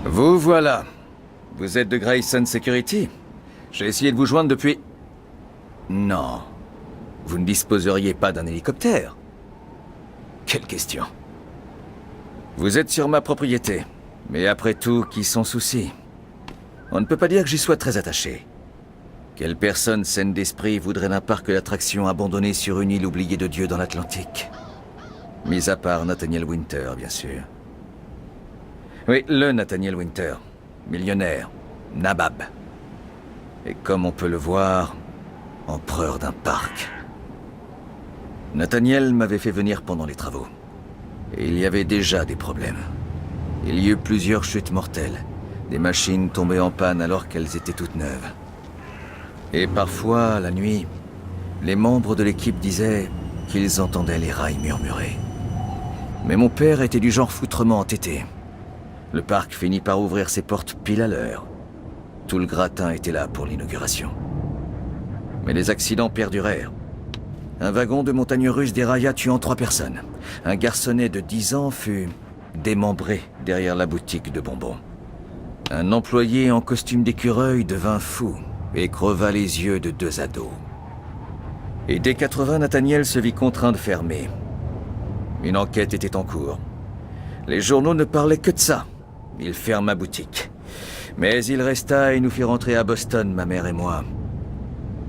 Vous voilà. Vous êtes de Grayson Security? J'ai essayé de vous joindre depuis... Non. Vous ne disposeriez pas d'un hélicoptère? Quelle question. Vous êtes sur ma propriété. Mais après tout, qui s'en soucie? On ne peut pas dire que j'y sois très attaché. Quelle personne saine d'esprit voudrait d'un parc d'attractions abandonné sur une île oubliée de Dieu dans l'Atlantique? Mis à part Nathaniel Winter, bien sûr. Oui, le Nathaniel Winter. Millionnaire. Nabab. Et comme on peut le voir, empereur d'un parc. Nathaniel m'avait fait venir pendant les travaux. Et il y avait déjà des problèmes. Il y eut plusieurs chutes mortelles. Des machines tombaient en panne alors qu'elles étaient toutes neuves. Et parfois, la nuit, les membres de l'équipe disaient qu'ils entendaient les rails murmurer. Mais mon père était du genre foutrement entêté. Le parc finit par ouvrir ses portes pile à l'heure. Tout le gratin était là pour l'inauguration. Mais les accidents perdurèrent. Un wagon de montagne russe dérailla tuant 3 personnes. Un garçonnet de 10 ans fut démembré derrière la boutique de bonbons. Un employé en costume d'écureuil devint fou et creva les yeux de 2 ados. Et dès 80, Nathaniel se vit contraint de fermer. Une enquête était en cours. Les journaux ne parlaient que de ça. Il ferma boutique. Mais il resta et nous fit rentrer à Boston, ma mère et moi.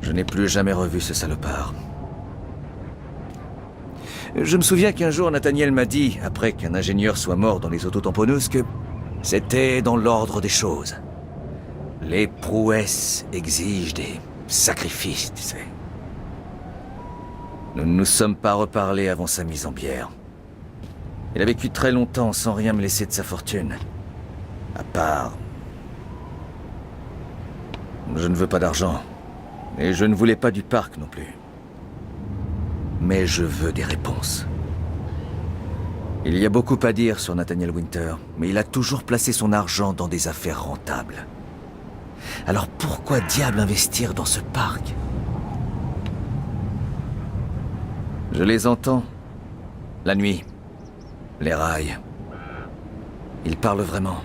Je n'ai plus jamais revu ce salopard. Je me souviens qu'un jour, Nathaniel m'a dit, après qu'un ingénieur soit mort dans les autotamponneuses, que c'était dans l'ordre des choses. Les prouesses exigent des sacrifices, tu sais. Nous ne nous sommes pas reparlés avant sa mise en bière. Il a vécu très longtemps sans rien me laisser de sa fortune. À part... Je ne veux pas d'argent. Et je ne voulais pas du parc non plus. Mais je veux des réponses. Il y a beaucoup à dire sur Nathaniel Winter, mais il a toujours placé son argent dans des affaires rentables. Alors pourquoi diable investir dans ce parc? Je les entends. La nuit. Les rails. Ils parlent vraiment.